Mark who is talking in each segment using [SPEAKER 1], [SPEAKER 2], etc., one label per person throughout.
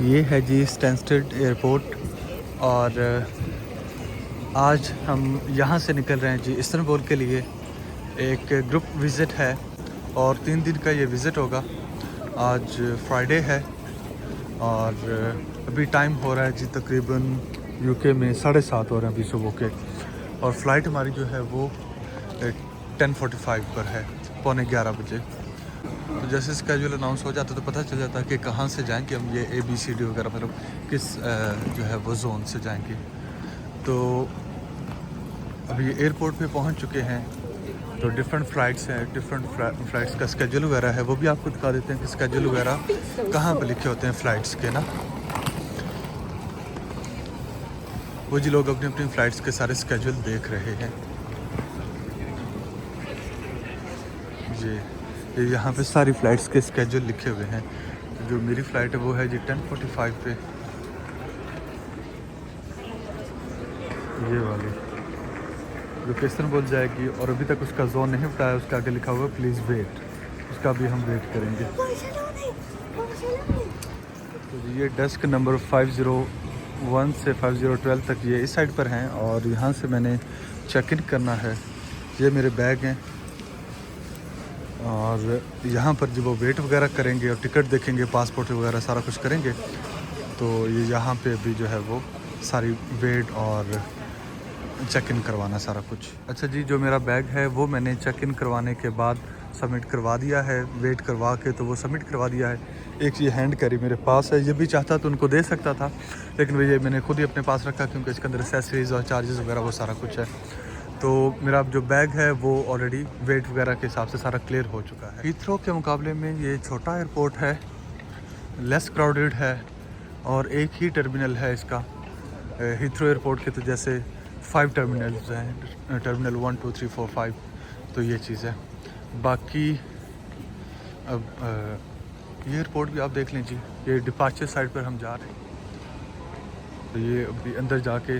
[SPEAKER 1] ये है जी Stansted airport और आज हम यहाँ से निकल रहे हैं जी इस्तांबुल के लिए। एक ग्रुप विज़िट है और 3 दिन का ये विज़िट होगा। आज फ्राइडे है और अभी टाइम हो रहा है जी तकरीबन यूके में 7:30 हो रहे हैं अभी सुबह के, और फ़्लाइट हमारी जो है वो 10:45 पर है, 11:15 बजे। तो जैसे स्केड्यूल अनाउंस हो जाता है तो पता चल जाता है कि कहाँ से जाएंगे हम, ये ABCD वगैरह मतलब किस जो है वो जोन से जाएंगे। तो अभी एयरपोर्ट पे पहुँच चुके हैं, तो डिफरेंट फ़्लाइट्स हैं, डिफरेंट फ़्लाइट्स का स्केड्यूल वगैरह है वो भी आपको दिखा देते हैं कि स्केड्यूल वगैरह कहाँ पर लिखे होते हैं फ़्लाइट्स के ना। वो जी लोग अपनी अपनी फ़्लाइट्स के सारे स्केड्यूल देख रहे हैं जी। ये यहाँ पे सारी फ़्लाइट्स के स्केड्यूल लिखे हुए हैं। तो जो मेरी फ़्लाइट है वो है जी 10:45 पे, ये वाली जो कि इस्तांबुल जाएगी, और अभी तक उसका जोन नहीं बताया। उसका आगे लिखा हुआ प्लीज़ वेट, उसका भी हम वेट करेंगे। तो ये डेस्क नंबर 501 से 5012 तक ये इस साइड पर हैं, और यहाँ से मैंने चेक इन करना है। ये मेरे बैग हैं, और यहाँ पर जब वो वेट वगैरह करेंगे और टिकट देखेंगे, पासपोर्ट वगैरह सारा कुछ करेंगे, तो ये यहाँ पे भी जो है वो सारी वेट और चेक इन करवाना सारा कुछ। अच्छा जी, जो मेरा बैग है वो मैंने चेक इन करवाने के बाद सबमिट करवा दिया है, वेट करवा के तो वो सबमिट करवा दिया है। एक ये हैंड कैरी मेरे पास है, ये भी चाहता तो उनको दे सकता था, लेकिन ये मैंने खुद ही अपने पास रखा क्योंकि इसके अंदर एक्सेसरीज़ और चार्जेस वगैरह वो सारा कुछ है। तो मेरा जो बैग है वो ऑलरेडी वेट वगैरह के हिसाब से सारा क्लियर हो चुका है। हीथ्रो के मुकाबले में ये छोटा एयरपोर्ट है, लेस क्राउडेड है, और एक ही टर्मिनल है इसका। हीथ्रो एयरपोर्ट के तो जैसे 5 टर्मिनल्स हैं, टर्मिनल 1 2 3 4 5, तो ये चीज़ है। बाकी अब ये एयरपोर्ट भी आप देख लीजिए, ये डिपार्चर साइड पर हम जा रहे हैं। तो ये अभी अंदर जाके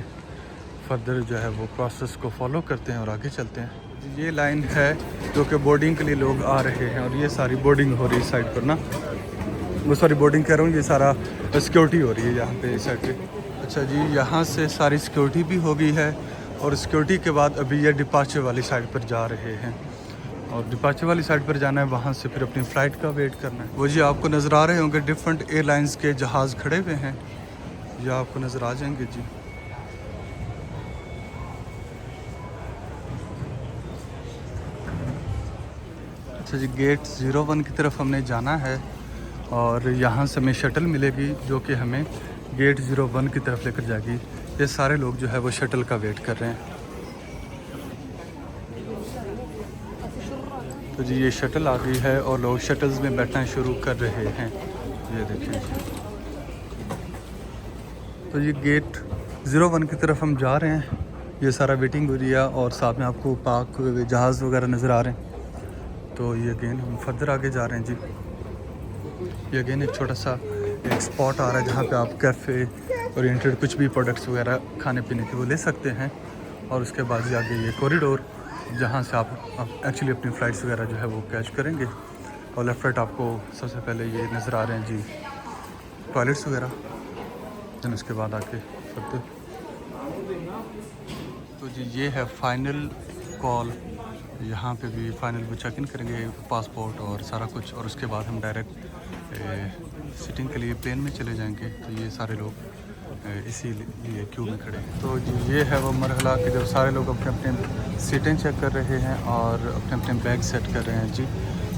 [SPEAKER 1] फर्दर जो है वो प्रोसेस को फॉलो करते हैं और आगे चलते हैं। ये लाइन है जो कि बोर्डिंग के लिए लोग आ रहे हैं, और ये सारी बोर्डिंग हो रही है इस साइड पर ना, वो सारी बोर्डिंग कह रहा हूँ, ये सारा सिक्योरिटी हो रही है यहाँ पे इस साइड पे। अच्छा जी, यहाँ से सारी सिक्योरिटी भी हो गई है, और सिक्योरिटी के बाद अभी ये डिपार्चर वाली साइड पर जा रहे हैं, और डिपार्चर वाली साइड पर जाना है, वहाँ से फिर अपनी फ़्लाइट का वेट करना है। वो जी आपको नज़र आ रहे होंगे डिफरेंट एयरलाइंस के जहाज़ खड़े हुए हैं, ये आपको नज़र आ जाएंगे जी। अच्छा जी, गेट 01 की तरफ हमने जाना है, और यहाँ से हमें शटल मिलेगी जो कि हमें गेट 01 की तरफ लेकर जाएगी। ये सारे लोग जो है वो शटल का वेट कर रहे हैं। तो जी ये शटल आ गई है और लोग शटल्स में बैठना शुरू कर रहे हैं, ये देखें। तो ये गेट 01 की तरफ हम जा रहे हैं, ये सारा वेटिंग एरिया, और साथ में आपको पार्क जहाज़ वगैरह नज़र आ रहे हैं। तो ये अगेन हम फर्दर आगे जा रहे हैं जी। ये अगेन एक छोटा सा एक स्पॉट आ रहा है जहाँ पे आप कैफ़े ओरिएंटेड कुछ भी प्रोडक्ट्स वगैरह खाने पीने के वो ले सकते हैं, और उसके बाद आगे ये कॉरिडोर जहाँ से आप एक्चुअली अपनी फ़्लाइट्स वगैरह जो है वो कैच करेंगे। और लेफ्ट राइट आपको सबसे पहले ये नज़र आ रहे हैं जी टॉयलेट्स वगैरह, देन उसके बाद आके फर्दर। तो जी ये है फ़ाइनल कॉल, यहाँ पे भी फाइनल वो चेक इन करेंगे पासपोर्ट और सारा कुछ, और उसके बाद हम डायरेक्ट सिटिंग के लिए प्लेन में चले जाएंगे। तो ये सारे लोग इसीलिए क्यू में खड़े हैं। तो जी ये है वो मरहला कि जब सारे लोग अपने अपने सीटें चेक कर रहे हैं और अपने अपने बैग सेट कर रहे हैं जी,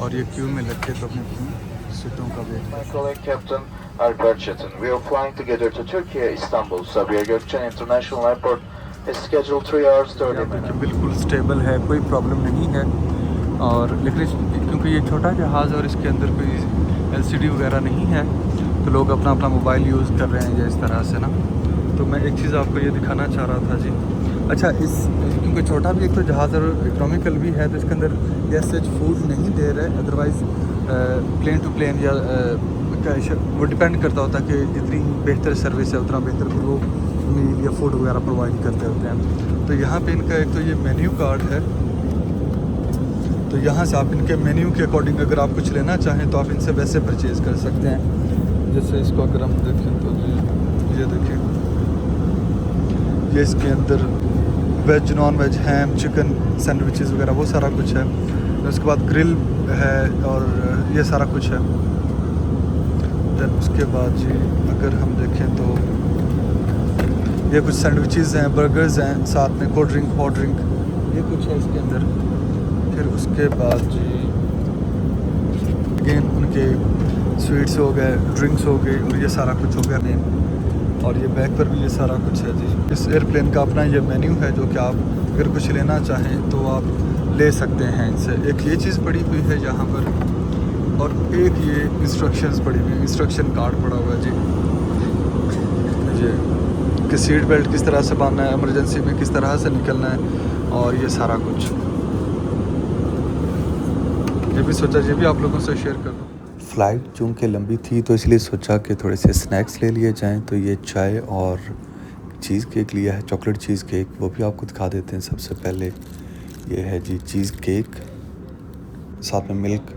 [SPEAKER 1] और ये क्यू में लग के तो अपनी अपनी सीटों का wait.
[SPEAKER 2] Captain Alper Çetin. We are flying together to Turkey, Istanbul. Sabiha Gökçen International Airport is scheduled 3 hours 30 minutes.
[SPEAKER 1] बिल्कुल स्टेबल है, कोई प्रॉब्लम नहीं है। और लेकिन क्योंकि ये छोटा जहाज़ और इसके अंदर कोई LCD वगैरह नहीं है, तो लोग अपना अपना मोबाइल यूज़ कर रहे हैं या इस तरह से ना। तो मैं एक चीज़ आपको ये दिखाना चाह रहा था जी। अच्छा, इस क्योंकि छोटा भी एक तो जहाज़ और इकोनॉमिकल भी है, तो इसके अंदर ये सच फूड नहीं दे रहे। अदरवाइज़ प्लेन टू प्लेन या वो डिपेंड करता होता है कि जितनी बेहतर सर्विस है उतना बेहतर वो मील या फूड वगैरह प्रोवाइड करते होते हैं। तो यहाँ पे इनका एक तो ये मेन्यू कार्ड है, तो यहाँ से आप इनके मेन्यू के अकॉर्डिंग अगर आप कुछ लेना चाहें तो आप इनसे वैसे परचेज़ कर सकते हैं। जैसे इसको अगर हम देखें तो ये देखें, ये इसके अंदर वेज नॉन वेज हैम चिकन सैंडविचेस वगैरह वो सारा कुछ है। उसके बाद ग्रिल है और ये सारा कुछ है। देन उसके बाद जी अगर हम देखें तो ये कुछ सैंडविचेस हैं, बर्गर्स हैं, साथ में कोल्ड ड्रिंक हॉट ड्रिंक ये कुछ है इसके अंदर। फिर उसके बाद जी अगेन उनके स्वीट्स हो गए, ड्रिंक्स हो गए और ये सारा कुछ हो गया मेन। और ये बैग पर भी ये सारा कुछ है जी। इस एयरप्लेन का अपना ये मेन्यू है जो कि आप अगर कुछ लेना चाहें तो आप ले सकते हैं इनसे। एक ये चीज़ पड़ी हुई है यहाँ पर और एक ये इंस्ट्रक्शंस पड़ी हुई है, इंस्ट्रक्शन कार्ड पड़ा हुआ है जी। ये कि सीट बेल्ट किस तरह से बांधना है, इमरजेंसी में किस तरह से निकलना है और ये सारा कुछ। ये भी सोचा ये भी आप लोगों से शेयर कर दूँ।
[SPEAKER 3] फ़्लाइट चूँकि लंबी थी तो इसलिए सोचा कि थोड़े से स्नैक्स ले लिए जाएं। तो ये चाय और चीज़ केक लिया है, चॉकलेट चीज़ केक, वो भी आपको दिखा देते हैं। सबसे पहले ये है जी चीज़ केक, साथ में मिल्क,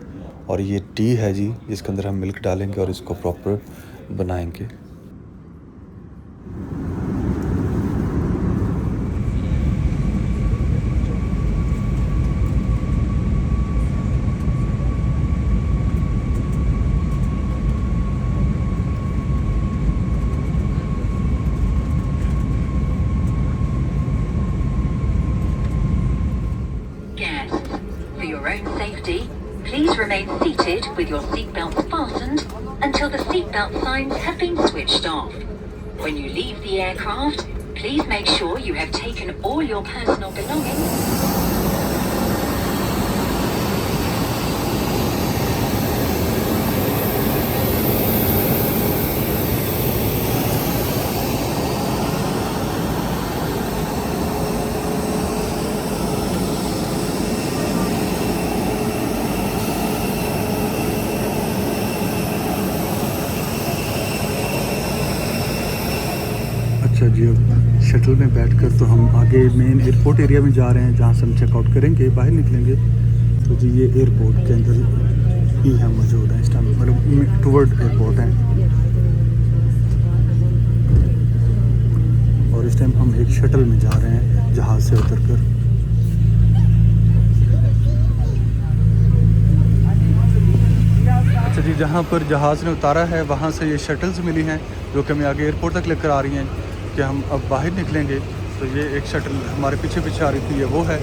[SPEAKER 3] और ये टी है जी जिसके अंदर हम मिल्क डालेंगे और इसको प्रॉपर बनाएंगे।
[SPEAKER 4] Please remain seated with your seatbelts fastened until the seatbelt signs have been switched off. When you leave the aircraft, please make sure you have taken all your personal belongings.
[SPEAKER 1] अच्छा जी, अब shuttle में बैठकर तो हम आगे main airport area में जा रहे हैं जहाँ से हम चेकआउट करेंगे, बाहर निकलेंगे। तो जी ये एयरपोर्ट के अंदर ही हम मौजूद हैं इस टाइम, मतलब टूवर्ड एयरपोर्ट हैं। और इस टाइम हम एक शटल में जा रहे हैं जहाज़ से उतर कर। अच्छा जी, जहाँ पर जहाज़ ने उतारा है वहाँ से ये शटल्स मिली हैं जो कि हमें आगे एयरपोर्ट तक लेकर आ रही हैं कि हम अब बाहर निकलेंगे। तो ये एक शटल हमारे पीछे पीछे आ रही थी, ये वो है।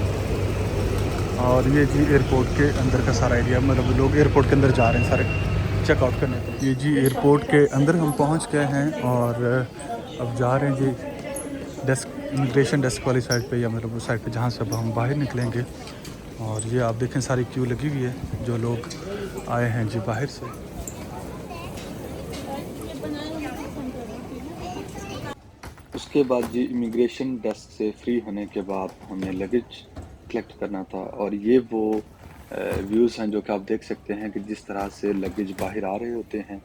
[SPEAKER 1] और ये जी एयरपोर्ट के अंदर का सारा एरिया, मतलब लोग एयरपोर्ट के अंदर जा रहे हैं सारे चेकआउट करने के। ये जी एयरपोर्ट के अंदर हम पहुंच गए हैं और अब जा रहे हैं जी डेस्क, इमिग्रेशन डेस्क वाली साइड पे, या मतलब उस साइड पे जहाँ से अब हम बाहर निकलेंगे। और ये आप देखें सारी क्यू लगी हुई है, जो लोग आए हैं जी बाहर से। उसके बाद जी इमिग्रेशन डेस्क से फ्री होने के बाद हमें लगेज कलेक्ट करना था। और ये वो व्यूज़ हैं जो कि आप देख सकते हैं कि जिस तरह से लगेज बाहर आ रहे होते हैं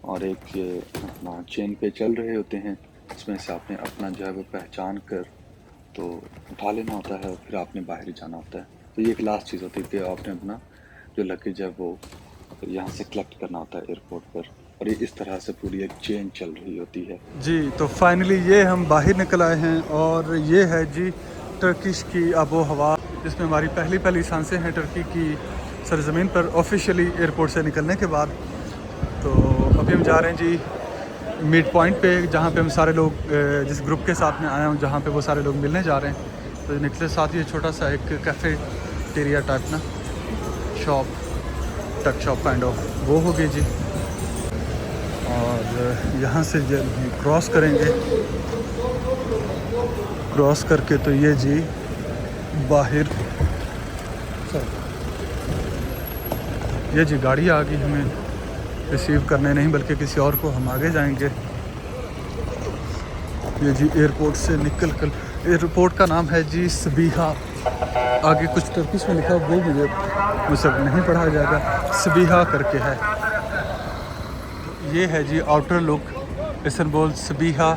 [SPEAKER 1] और एक अपना चेन पे चल रहे होते हैं। इसमें से आपने अपना जो है वो पहचान कर तो उठा लेना होता है और फिर आपने बाहर जाना होता है। तो ये एक लास्ट चीज़ होती है कि आपने अपना जो लगेज है वो यहाँ से कलेक्ट करना होता है एयरपोर्ट पर। और ये इस तरह से पूरी एक चेन चल रही होती है जी। तो फाइनली ये हम बाहर निकल आए हैं और ये है जी टर्किश की आबो हवा, जिसमें हमारी पहली सांसें हैं टर्की की सरजमीन पर ऑफिशियली एयरपोर्ट से निकलने के बाद। तो अभी हम जा रहे हैं जी मिड पॉइंट पे, जहाँ पे हम सारे लोग जिस ग्रुप के साथ में आए हैं जहाँ पे वो सारे लोग मिलने जा रहे हैं। तो निकले साथ ही छोटा सा एक कैफेटेरिया टाइप ना शॉप, टक शॉप काइंड ऑफ, वो हो गई जी। और यहाँ से क्रॉस करेंगे, क्रॉस करके तो ये जी बाहर ये जी गाड़ी आ गई हमें रिसीव करने, नहीं बल्कि किसी और को, हम आगे जाएंगे। ये जी एयरपोर्ट से निकल कर, एयरपोर्ट का नाम है जी सबीहा। आगे कुछ टर्किश में लिखा, वो मुझसे नहीं पढ़ा जाएगा, सबीहा करके है। ये है जी outer look Istanbul Sabiha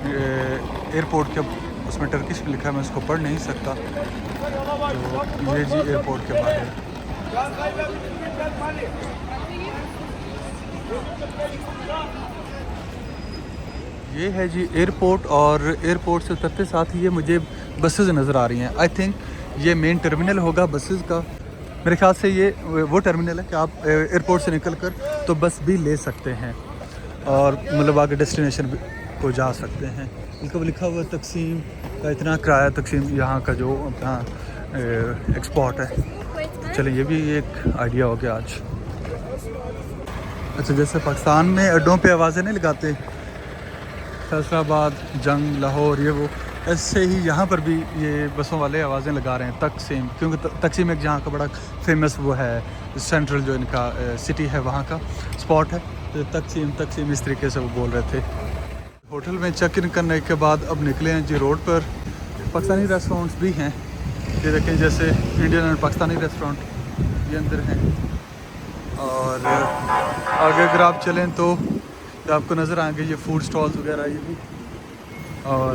[SPEAKER 1] airport के, उसमें टर्किश में लिखा है, मैं उसको पढ़ नहीं सकता। तो ये जी एयरपोर्ट के बाहर ये है जी एयरपोर्ट, और एयरपोर्ट से उतरते साथ ही ये मुझे बसेस नज़र आ रही हैं। आई थिंक ये मेन टर्मिनल होगा बसेस का। मेरे ख्याल से ये वो टर्मिनल है कि आप एयरपोर्ट से निकलकर तो बस भी ले सकते हैं और मतलब आगे डेस्टिनेशन को जा सकते हैं। इनका लिखा हुआ तकसीम का इतना किराया, तकसीम यहाँ का जो अपना एक्सपोर्ट है। चलिए ये भी एक आइडिया हो गया आज। अच्छा, जैसे पाकिस्तान में अड्डों पे आवाज़ें नहीं लगाते, फैसलाबाद, जंग, लाहौर, ये वो, ऐसे ही यहाँ पर भी ये बसों वाले आवाज़ें लगा रहे हैं तकसीम, क्योंकि तकसीम एक जहाँ का बड़ा फेमस वो है, सेंट्रल जो इनका सिटी है वहाँ का स्पॉट है, तो तकसीम तकसीम इस तरीके से वो बोल रहे थे। होटल में चेक इन करने के बाद अब निकले हैं जी रोड पर। पाकिस्तानी रेस्टोरेंट्स भी हैं, ये देखें, जैसे इंडियन और पाकिस्तानी रेस्टोरेंट ये अंदर हैं। और आगे अगर आप चलें तो आपको नज़र आएंगे ये फूड स्टॉल्स वगैरह ये भी। और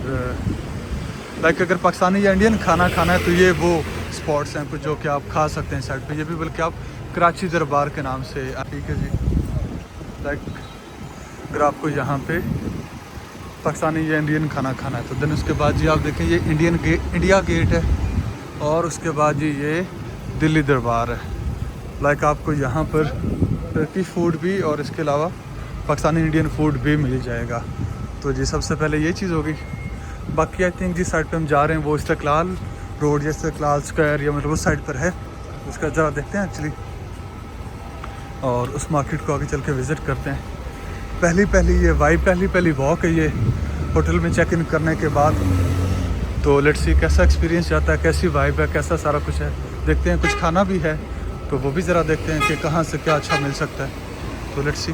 [SPEAKER 1] लाइक अगर पाकिस्तानी या इंडियन खाना खाना है तो ये वो स्पॉट्स हैं कुछ जो कि आप खा सकते हैं साइड पे। ये भी बल्कि आप कराची दरबार के नाम से, ठीक है जी। लाइक अगर आपको यहाँ पे पाकिस्तानी या इंडियन खाना खाना है तो देन उसके बाद जी आप देखें ये इंडिया गेट है, और उसके बाद जी ये दिल्ली दरबार है। लाइक आपको यहाँ पर टर्की फूड भी और इसके अलावा पाकिस्तानी इंडियन फूड भी मिल जाएगा। तो जी सबसे पहले ये चीज़ होगी। बाकी आई थिंक जिस साइड पे हम जा रहे हैं वो इस्तिकलाल रोड या इस्तिकलाल स्क्वायर या मतलब उस साइड पर है, उसका ज़रा देखते हैं एक्चुअली, और उस मार्केट को आगे चल के विज़िट करते हैं। पहली वॉक है ये होटल में चेक इन करने के बाद। तो लेट्स सी कैसा एक्सपीरियंस जाता है, कैसी वाइब है, कैसा सारा कुछ है, देखते हैं। कुछ खाना भी है तो वो भी ज़रा देखते हैं कि कहाँ से क्या अच्छा मिल सकता है। तो लेट्स सी।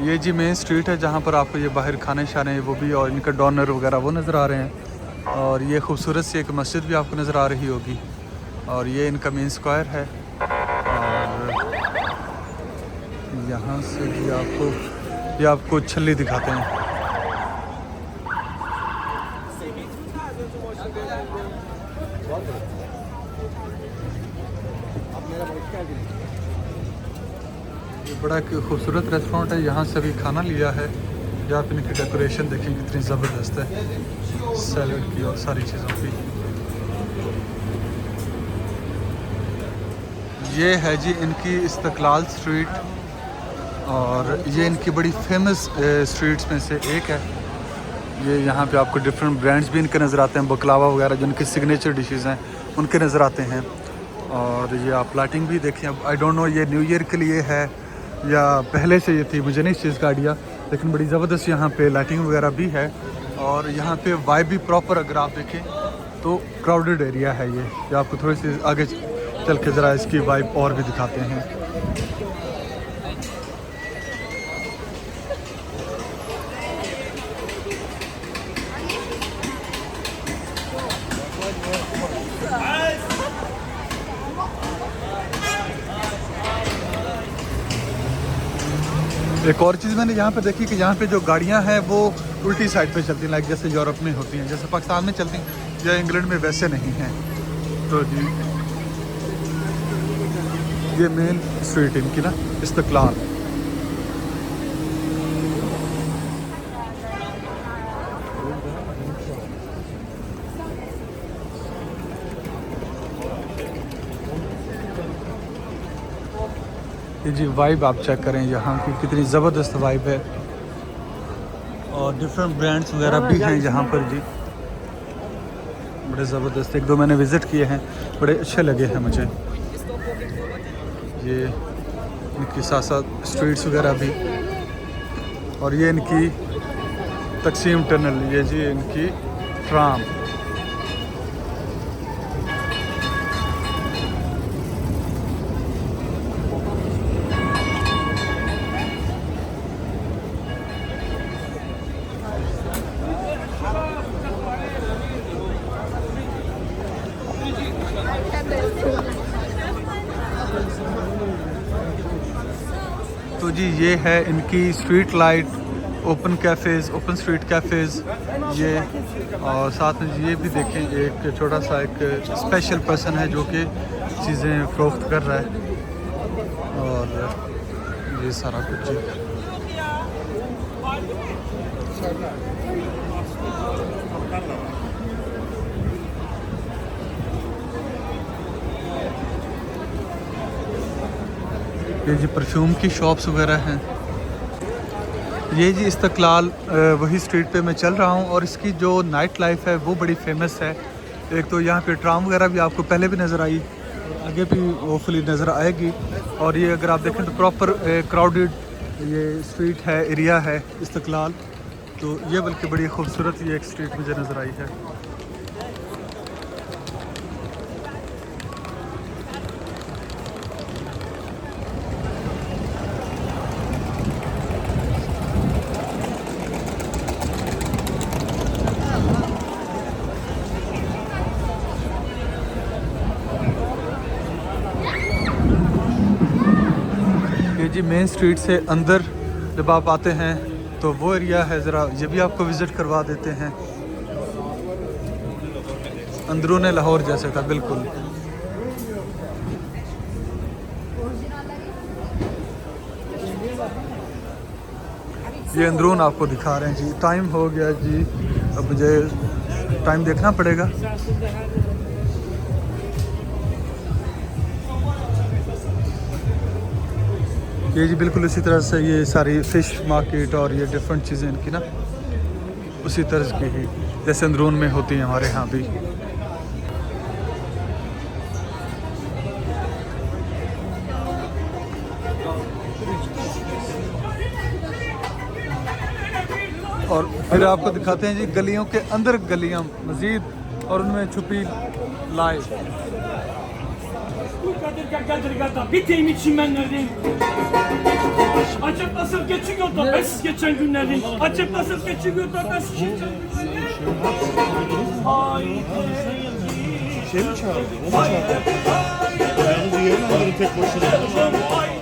[SPEAKER 1] ये जी मेन स्ट्रीट है जहाँ पर आपको ये बाहर खाने शाने वो भी, और इनका डॉनर वगैरह वो नज़र आ रहे हैं। और ये खूबसूरत सी एक मस्जिद भी आपको नज़र आ रही होगी, और ये इनका मेन स्क्वायर है। और यहाँ से भी आपको छल्ली दिखाते हैं। ये बड़ा खूबसूरत रेस्टोरेंट है, यहाँ से भी खाना लिया है। या आप इनकी डेकोरेशन देखें कितनी ज़बरदस्त है, सैलड की और सारी चीज़ों की। ये है जी इनकी इस्तिकलाल स्ट्रीट, और ये इनकी बड़ी फेमस स्ट्रीट्स में से एक है। ये यहाँ पे आपको डिफरेंट ब्रांड्स भी इनके नज़र आते हैं, बकलावा वगैरह जो इनकी सिग्नेचर डिशेस हैं उनके नज़र आते हैं। और ये आप लाइटिंग भी देखें, अब आई डोंट नो ये न्यू ईयर के लिए है या पहले से ये थी, मुझे नहीं इस चीज़ का आइडिया, लेकिन बड़ी ज़बरदस्त यहाँ पे लाइटिंग वगैरह भी है। और यहाँ पे वाइब भी प्रॉपर, अगर आप देखें तो क्राउडेड एरिया है ये आपको थोड़ी सी आगे चल के ज़रा इसकी वाइब और भी दिखाते हैं। एक और चीज़ मैंने यहाँ पे देखी कि यहाँ पे जो गाड़ियाँ हैं वो उल्टी साइड पे चलती हैं, लाइक जैसे यूरोप में होती हैं, जैसे पाकिस्तान में चलती हैं या इंग्लैंड में वैसे नहीं हैं। तो जी ये मेन स्ट्रीट इनकी ना इस्तिकलाल। ये जी वाइब आप चेक करें यहाँ की कितनी ज़बरदस्त वाइब है, और डिफरेंट ब्रांड्स वगैरह भी हैं यहाँ पर जी, बड़े ज़बरदस्त। एक दो मैंने विज़िट किए हैं, बड़े अच्छे लगे हैं मुझे। ये इनकी साथ साथ स्ट्रीट्स वगैरह भी, और ये इनकी तकसीम टनल, ये जी इनकी ट्राम। तो जी ये है इनकी street light, open cafes, open street cafes ये। और साथ में ये भी देखें एक छोटा सा एक स्पेशल पर्सन है जो कि चीज़ें फ़रोख्त कर रहा है। और ये सारा कुछ जी। ये जी परफ्यूम की शॉप्स वगैरह हैं। ये जी इस्तकलाल वही स्ट्रीट पे मैं चल रहा हूँ और इसकी जो नाइट लाइफ है वो बड़ी फेमस है। एक तो यहाँ पे ट्राम वगैरह भी आपको पहले भी नज़र आई, आगे भी होपफुली नज़र आएगी। और ये अगर आप देखें तो प्रॉपर क्राउडेड ये स्ट्रीट है, एरिया है इस्तकलाल। तो ये बल्कि बड़ी खूबसूरत ये एक स्ट्रीट मुझे नज़र आई है। ये जी मेन स्ट्रीट से अंदर जब आप आते हैं तो वो एरिया है, ज़रा ये भी आपको विज़िट करवा देते हैं। अंदरून लाहौर जैसे था बिल्कुल। ये अंदरून आपको दिखा रहे हैं जी। टाइम हो गया जी, अब मुझे टाइम देखना पड़ेगा। ये जी बिल्कुल उसी तरह से ये सारी फ़िश मार्केट और ये डिफरेंट चीज़ें इनकी ना उसी तरह की ही जैसे अंदरून में होती हैं हमारे यहाँ भी। और फिर आपको दिखाते हैं जी गलियों के अंदर गलियाँ मज़ीद और उनमें छुपी life.
[SPEAKER 5] Biteyim çimenlerin. Acep nasıl geçiyor da besiz geçen günlerin. Acep nasıl geçiyor da besiz geçen günlerin. Haydi.
[SPEAKER 6] Şey mi çağırdı? O mu çağırdı? Yalnız yeğenlerin tek başına.